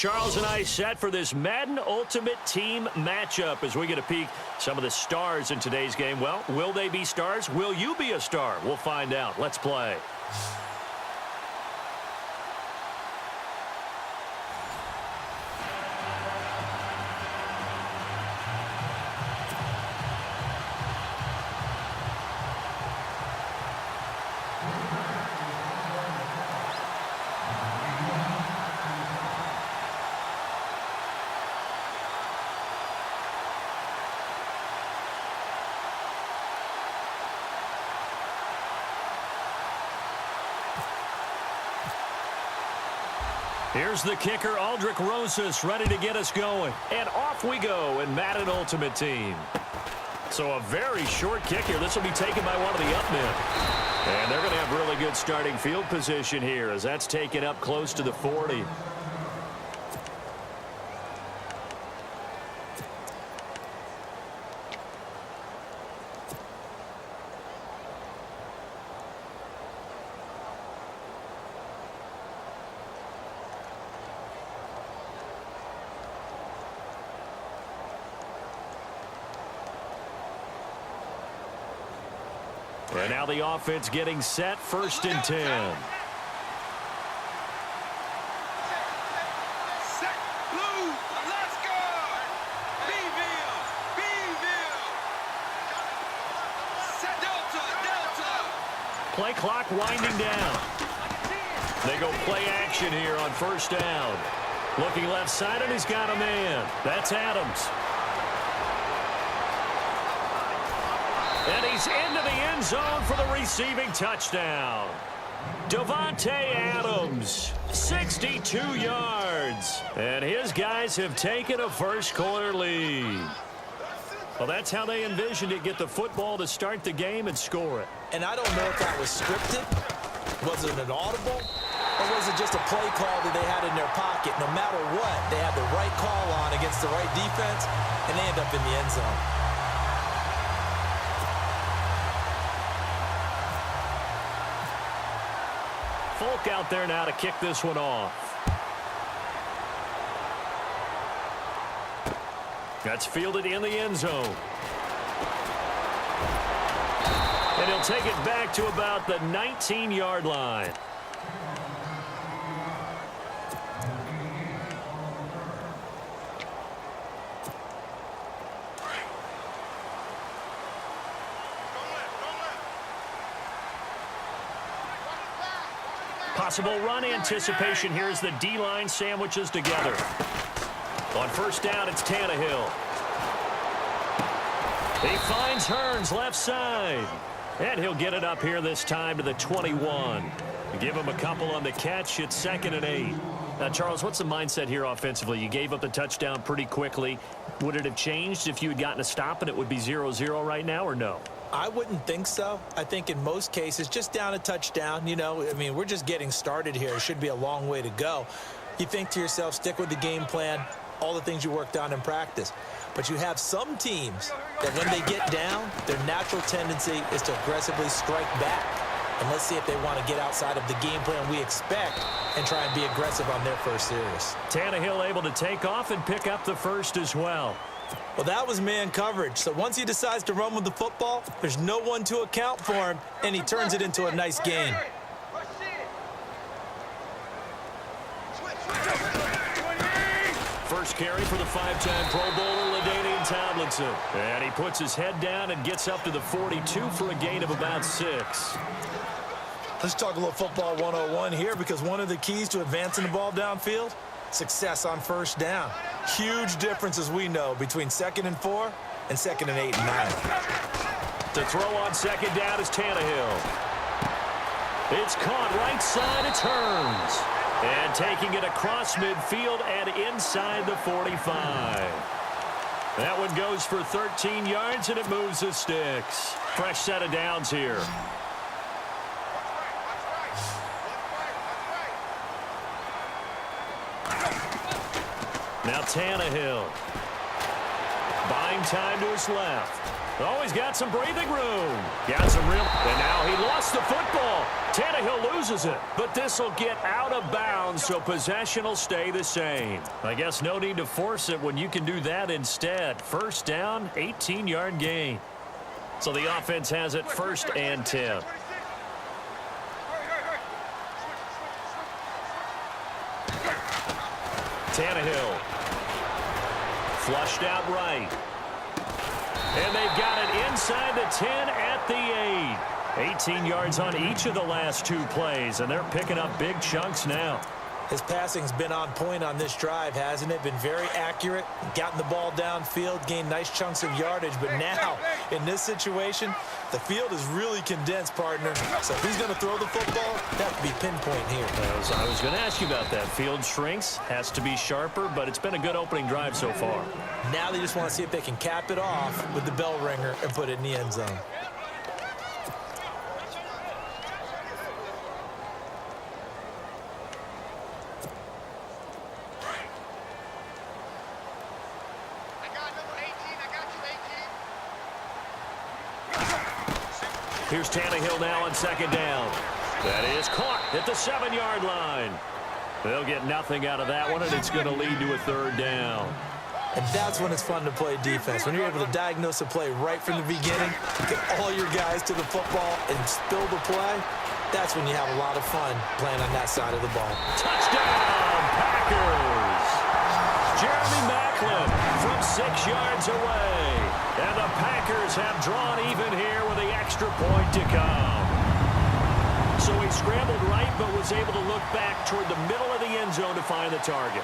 Charles and I set for this Madden Ultimate Team matchup as we get a peek some of the stars in today's game. Well, will they be stars? Will you be a star? We'll find out. Let's play. Here's the kicker, Aldrich Rosas, ready to get us going. And off we go in Madden Ultimate Team. So a very short kick here. This will be taken by one of the up men. And they're going to have really good starting field position here as that's taken up close to the 40. And now the offense getting set, 1st and 10. Play clock winding down. They go play action here on 1st down. Looking left side, and he's got a man. That's Adams. And he's into the end zone for the receiving touchdown. Davante Adams, 62 yards. And his guys have taken a first-quarter lead. Well, that's how they envisioned it, get the football to start the game and score it. And I don't know if that was scripted. Was it an audible? Or was it just a play call that they had in their pocket? No matter what, they had the right call on against the right defense, and they end up in the end zone. Folk out there now to kick this one off. That's fielded in the end zone. And he'll take it back to about the 19-yard line. Possible run anticipation here as the D-line sandwiches together. On 1st down, it's Tannehill. He finds Hearns left side. And he'll get it up here this time to the 21. Give him a couple on the catch. It's 2nd and 8. Now, Charles, what's the mindset here offensively? You gave up the touchdown pretty quickly. Would it have changed if you had gotten a stop and it would be 0-0 right now, or no? I wouldn't think so. I think in most cases, just down a touchdown, you know, I mean, we're just getting started here. It should be a long way to go. You think to yourself, stick with the game plan, all the things you worked on in practice. But you have some teams that when they get down, their natural tendency is to aggressively strike back. And let's see if they want to get outside of the game plan we expect and try and be aggressive on their first series. Tannehill able to take off and pick up the first as well. Well, that was man coverage. So once he decides to run with the football, there's no one to account for him, and he turns it into a nice gain. First carry for the 5-time Pro Bowler, LaDainian Tomlinson. And he puts his head down and gets up to the 42 for a gain of about 6. Let's talk a little football 101 here, because one of the keys to advancing the ball downfield, success on 1st down. Huge difference, as we know, between 2nd and 4 and 2nd and 8 and 9. To throw on 2nd down is Tannehill. It's caught right side. It's Hearns. And taking it across midfield and inside the 45. That one goes for 13 yards, and it moves the sticks. Fresh set of downs here. Now Tannehill. Buying time to his left. Oh, he's got some breathing room. Got some real. And now he lost the football. Tannehill loses it. But this will get out of bounds, so possession will stay the same. I guess no need to force it when you can do that instead. First down, 18-yard gain. So the offense has it first and 10. Tannehill. Flushed out right. And they've got it inside the 10 at the 8. 18 yards on each of the last 2 plays, and they're picking up big chunks now. His passing's been on point on this drive, hasn't it? Been very accurate, gotten the ball downfield, gained nice chunks of yardage. But now, in this situation, the field is really condensed, partner. So if he's going to throw the football, that could be pinpoint here. I was going to ask you about that. Field shrinks, has to be sharper, but it's been a good opening drive so far. Now they just want to see if they can cap it off with the bell ringer and put it in the end zone. Here's Tannehill now on second down. That is caught at the 7-yard line. They'll get nothing out of that one, and it's going to lead to a third down. And that's when it's fun to play defense. When you're able to diagnose a play right from the beginning, get all your guys to the football and spill the play, that's when you have a lot of fun playing on that side of the ball. Touchdown, Packers! Jeremy Maclin from 6 yards away. And the Packers have drawn even here with the extra point to come. So he scrambled right, but was able to look back toward the middle of the end zone to find the target.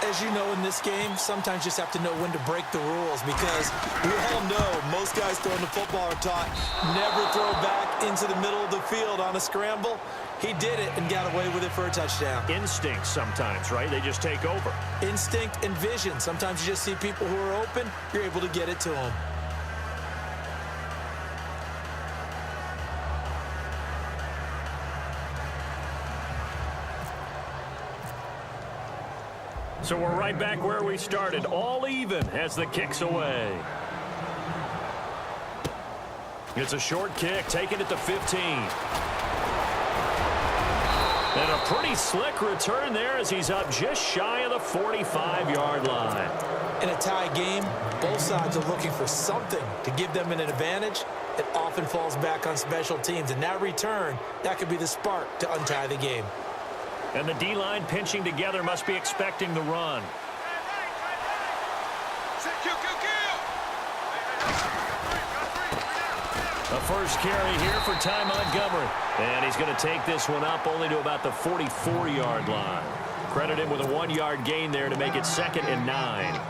As you know, in this game, sometimes you just have to know when to break the rules, because we all know most guys throwing the football are taught never throw back into the middle of the field on a scramble. He did it and got away with it for a touchdown. Instinct sometimes, right? They just take over. Instinct and vision. Sometimes you just see people who are open, you're able to get it to them. So we're right back where we started, all even as the kick's away. It's a short kick, taken at the 15. And a pretty slick return there as he's up just shy of the 45-yard line. In a tie game, both sides are looking for something to give them an advantage. It often falls back on special teams, and that return, that could be the spark to untie the game. And the D-line pinching together must be expecting the run. A first carry here for Ty Montgomery. And he's going to take this one up only to about the 44-yard line. Credit him with a 1-yard gain there to make it 2nd and 9.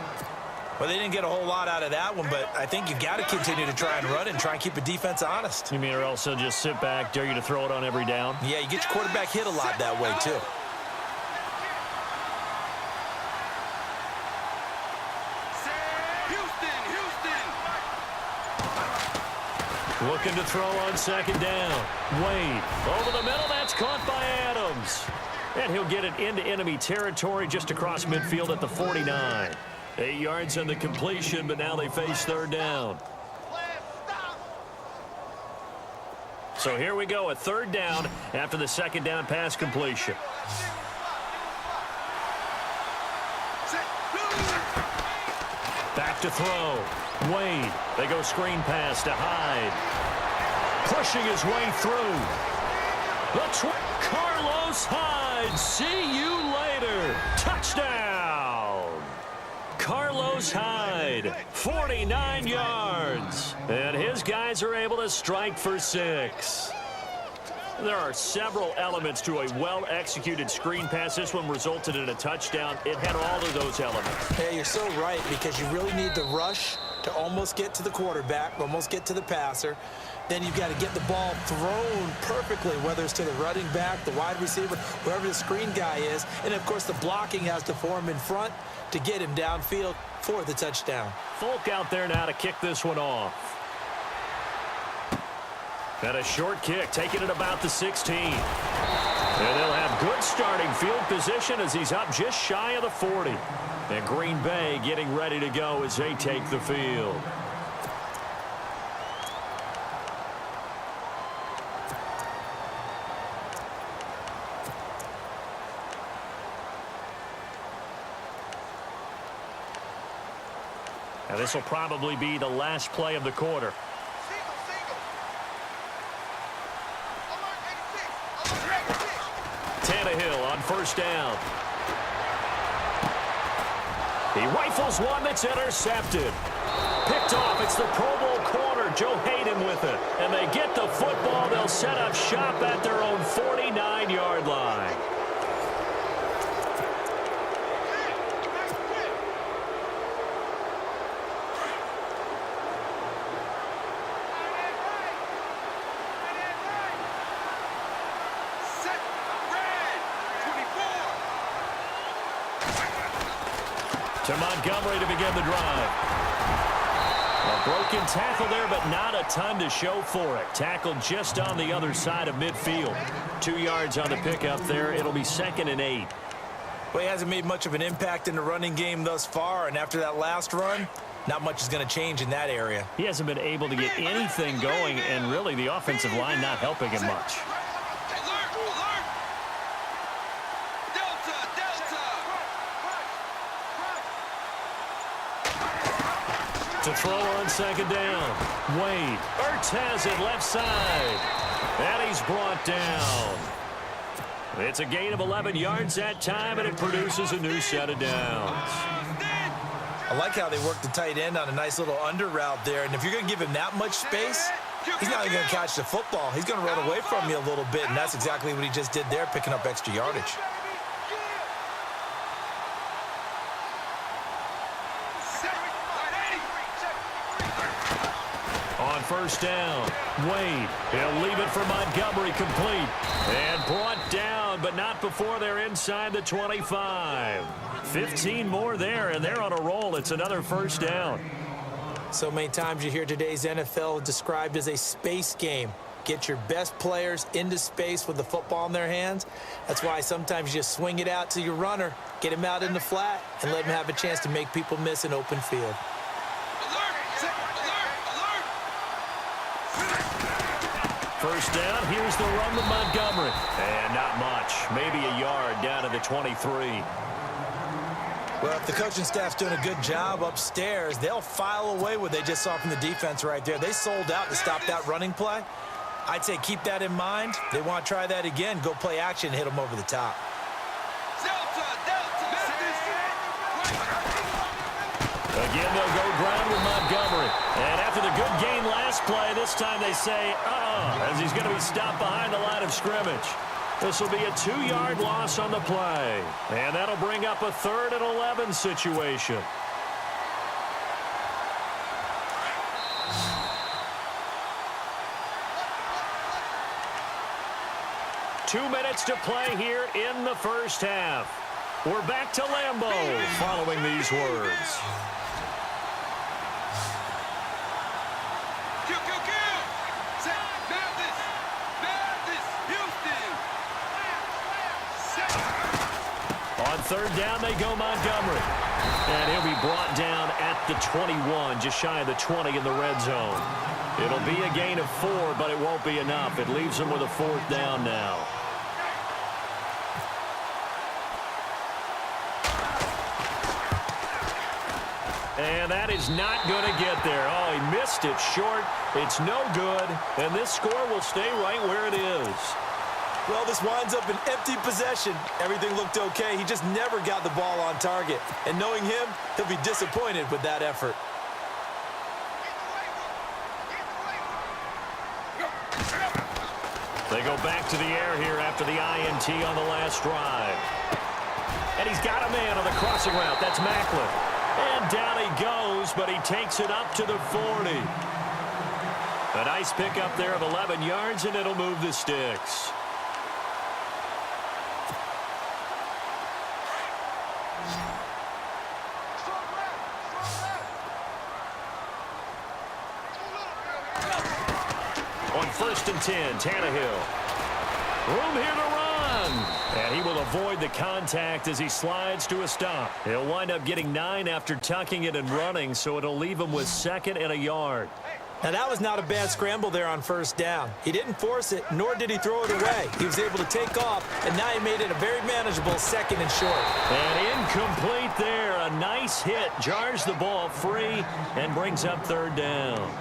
Well, they didn't get a whole lot out of that one, but I think you got to continue to try and run and try and keep the defense honest. You mean or else they'll just sit back, dare you to throw it on every down? Yeah, you get your quarterback hit a lot that way, too. Looking to throw on second down. Wade over the middle. That's caught by Adams. And he'll get it into enemy territory just across midfield at the 49. 8 yards on the completion, but now they face third down. So here we go, a third down after the second down pass completion. Back to throw. Wade. They go screen pass to Hyde. Pushing his way through. Carlos Hyde. See you later. Touchdown. Carlos Hyde. 49 yards. And his guys are able to strike for 6. There are several elements to a well-executed screen pass. This one resulted in a touchdown. It had all of those elements. Hey, you're so right, because you really need the rush to almost get to the quarterback, almost get to the passer. Then you've got to get the ball thrown perfectly, whether it's to the running back, the wide receiver, whoever the screen guy is. And, of course, the blocking has to form in front to get him downfield for the touchdown. Folk out there now to kick this one off. And a short kick, taking it about the 16. And they'll have good starting field position as he's up just shy of the 40. And Green Bay getting ready to go as they take the field. This will probably be the last play of the quarter. Tannehill on first down. He rifles one that's intercepted. Picked off. It's the Pro Bowl corner, Joe Hayden, with it. And they get the football. They'll set up shop at their own 49-yard line. To Montgomery to begin the drive. A broken tackle there, but not a ton to show for it. Tackled just on the other side of midfield. 2 yards on the pickup there. It'll be 2nd and 8. Well, he hasn't made much of an impact in the running game thus far, and after that last run, not much is going to change in that area. He hasn't been able to get anything going, and really the offensive line not helping him much. To throw on 2nd down. Wade. Ertz has it left side. And he's brought down. It's a gain of 11 yards that time, and it produces a new set of downs. I like how they work the tight end on a nice little under route there. And if you're going to give him that much space, he's not even going to catch the football. He's going to run away from you a little bit, and that's exactly what he just did there, picking up extra yardage. On first down, Wade. He'll leave it for Montgomery, complete. And brought down, but not before they're inside the 25. 15 more there, and they're on a roll. It's another first down. So many times you hear today's NFL described as a space game. Get your best players into space with the football in their hands. That's why sometimes you just swing it out to your runner, get him out in the flat, and let him have a chance to make people miss an open field. First down, here's the run with Montgomery. And not much, maybe a yard down to the 23. Well, if the coaching staff's doing a good job upstairs, they'll file away what they just saw from the defense right there. They sold out to stop that running play. I'd say keep that in mind. They want to try that again, go play action, hit them over the top. Again, they'll go ground with Montgomery. And after the good gain last play, this time they say, as he's going to be stopped behind the line of scrimmage. This will be a 2-yard loss on the play. And that'll bring up a 3rd and 11 situation. Two minutes to play here in the first half. We're back to Lambeau following these words. On 3rd down, they go Montgomery. And he'll be brought down at the 21, just shy of the 20 in the red zone. It'll be a gain of 4, but it won't be enough. It leaves them with a 4th down now. And that is not going to get there. Oh, he missed it short. It's no good. And this score will stay right where it is. Well, this winds up an empty possession. Everything looked okay. He just never got the ball on target. And knowing him, he'll be disappointed with that effort. They go back to the air here after the INT on the last drive. And he's got a man on the crossing route. That's Macklin. And down he goes, but he takes it up to the 40. A nice pickup there of 11 yards, and it'll move the sticks. On 1st and 10, Tannehill. Room here to run. And he will avoid the contact as he slides to a stop. He'll wind up getting 9 after tucking it and running, so it'll leave him with 2nd and a yard. Now, that was not a bad scramble there on first down. He didn't force it, nor did he throw it away. He was able to take off, and now he made it a very manageable 2nd and short. And incomplete there. A nice hit. Jars the ball free and brings up 3rd down.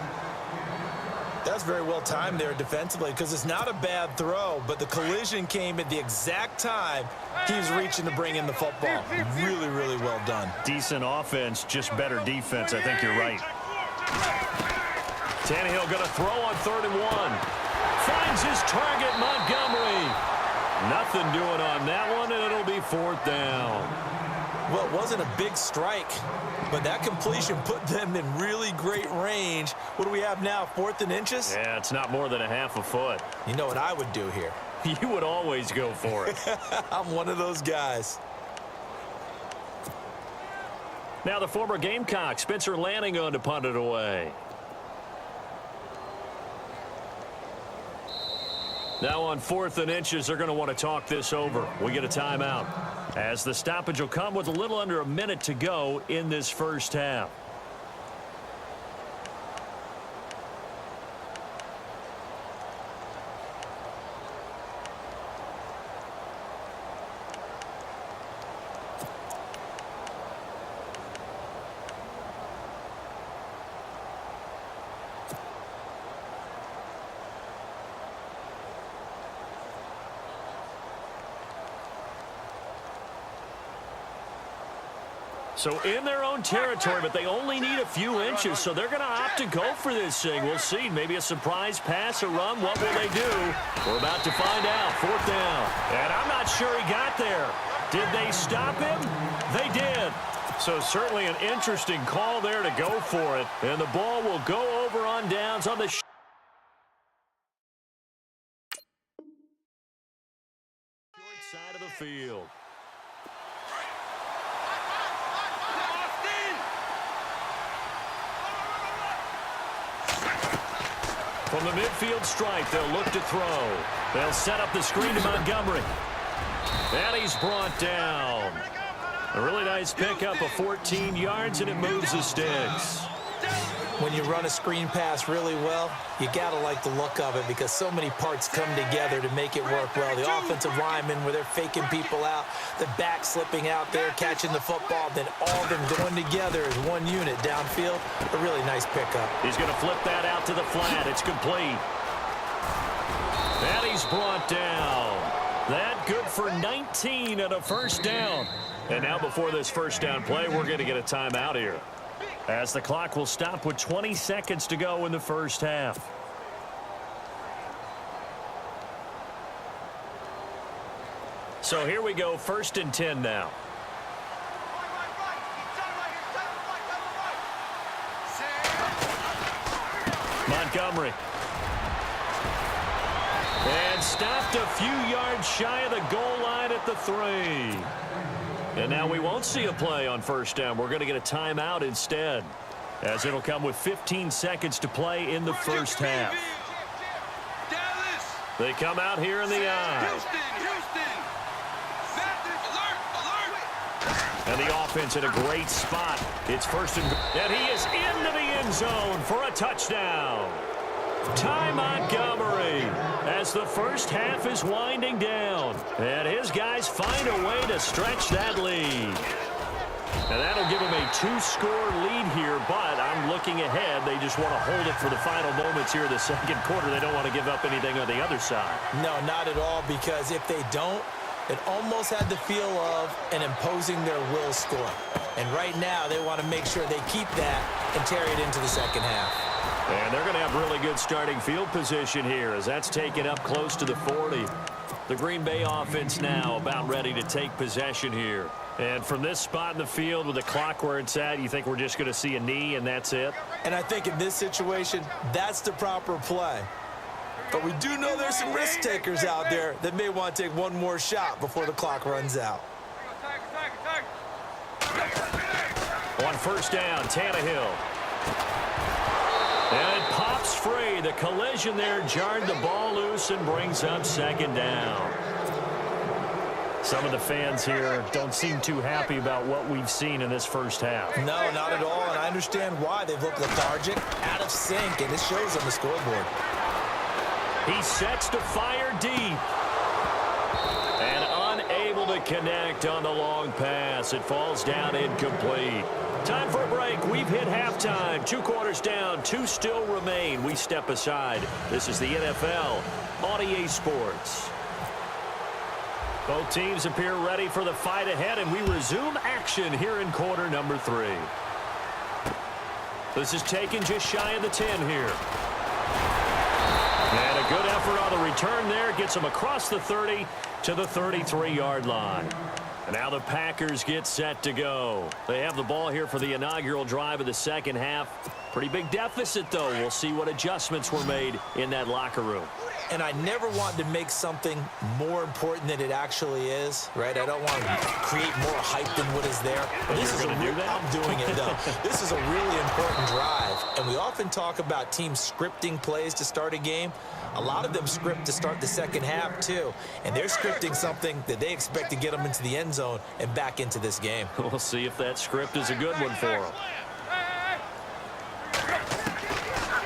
That's very well timed there defensively because it's not a bad throw, but the collision came at the exact time he was reaching to bring in the football. Really, really well done. Decent offense, just better defense. I think you're right. Tannehill going to throw on 3rd and 1. Finds his target, Montgomery. Nothing doing on that one, and it'll be 4th down. Well, it wasn't a big strike, but that completion put them in really great range. What do we have now, 4th and inches? Yeah, it's not more than a half a foot. You know what I would do here? You would always go for it. I'm one of those guys. Now the former Gamecock, Spencer Lanning, on to punt it away. Now on 4th and inches, they're going to want to talk this over. We get a timeout, as the stoppage will come with a little under a minute to go in this first half. So in their own territory, but they only need a few inches, so they're going to opt to go for this thing. We'll see. Maybe a surprise pass, a run. What will they do? We're about to find out. 4th down. And I'm not sure he got there. Did they stop him? They did. So certainly an interesting call there to go for it. And the ball will go over on downs on the short side of the field. From the midfield stripe, they'll look to throw. They'll set up the screen to Montgomery. And he's brought down. A really nice pickup of 14 yards, and it moves the sticks. When you run a screen pass really well, you got to like the look of it because so many parts come together to make it work well. The offensive linemen, where they're faking people out, the back slipping out there, catching the football, then all of them going together as one unit downfield. A really nice pickup. He's going to flip that out to the flat. It's complete. And he's brought down. That good for 19 and a first down. And now before this first down play, we're going to get a timeout here, as the clock will stop with 20 seconds to go in the first half. So here we go, 1st and 10 now. Montgomery. And stopped a few yards shy of the goal line at the 3. And now we won't see a play on first down. We're going to get a timeout instead, as it'll come with 15 seconds to play in the first half. They come out here in the eye. And the offense in a great spot. It's 1st and he is into the end zone for a touchdown. Ty Montgomery, as the first half is winding down, and his guys find a way to stretch that lead. And that'll give them a 2-score lead here, but I'm looking ahead. They just want to hold it for the final moments here in the 2nd quarter. They don't want to give up anything on the other side. No, not at all, because if they don't, it almost had the feel of an imposing their will score. And right now, they want to make sure they keep that and carry it into the 2nd half. And they're going to have really good starting field position here, as that's taken up close to the 40. The Green Bay offense now about ready to take possession here. And from this spot in the field with the clock where it's at, you think we're just going to see a knee and that's it? And I think in this situation, that's the proper play. But we do know there's some risk takers out there that may want to take one more shot before the clock runs out. On first down, Tannehill. And it pops free. The collision there jarred the ball loose and brings up 2nd down. Some of the fans here don't seem too happy about what we've seen in this first half. No, not at all, and I understand why. They've looked lethargic, out of sync, and it shows on the scoreboard. He sets to fire deep. And unable to connect on the long pass. It falls down incomplete. Time for a break. We've hit halftime. 2 quarters down. 2 still remain. We step aside. This is the NFL on EA Sports. Both teams appear ready for the fight ahead, and we resume action here in quarter number 3. This is taken just shy of the 10 here. And a good effort on the return there. Gets him across the 30 to the 33-yard line. And now the Packers get set to go. They have the ball here for the inaugural drive of the second half. Pretty big deficit, though. We'll see what adjustments were made in that locker room. And I never want to make something more important than it actually is, right? I don't want to create more hype than what is there. But this is I'm doing it, though. This is a really important drive. And we often talk about teams scripting plays to start a game. A lot of them script to start the second half, too. And they're scripting something that they expect to get them into the end zone and back into this game. We'll see if that script is a good one for them.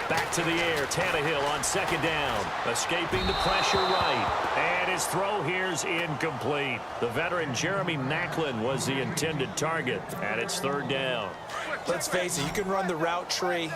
Back to the air, Tannehill on second down. Escaping the pressure right. And his throw here's incomplete. The veteran Jeremy Maclin was the intended target, and it's third down. Let's face it, you can run the route tree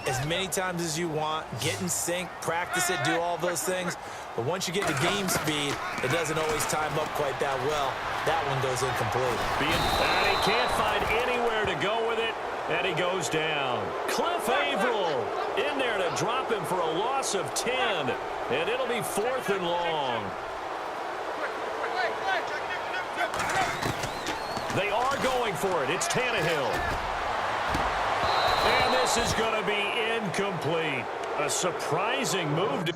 as many times as you want, get in sync, practice it, do all those things. But once you get to game speed, it doesn't always time up quite that well. That one goes incomplete. And he can't find anywhere to go with it, and he goes down. Cliff Averill in there to drop him for a loss of 10, and it'll be 4th and long. They are going for it. It's Tannehill. And this is going to be incomplete. A surprising move.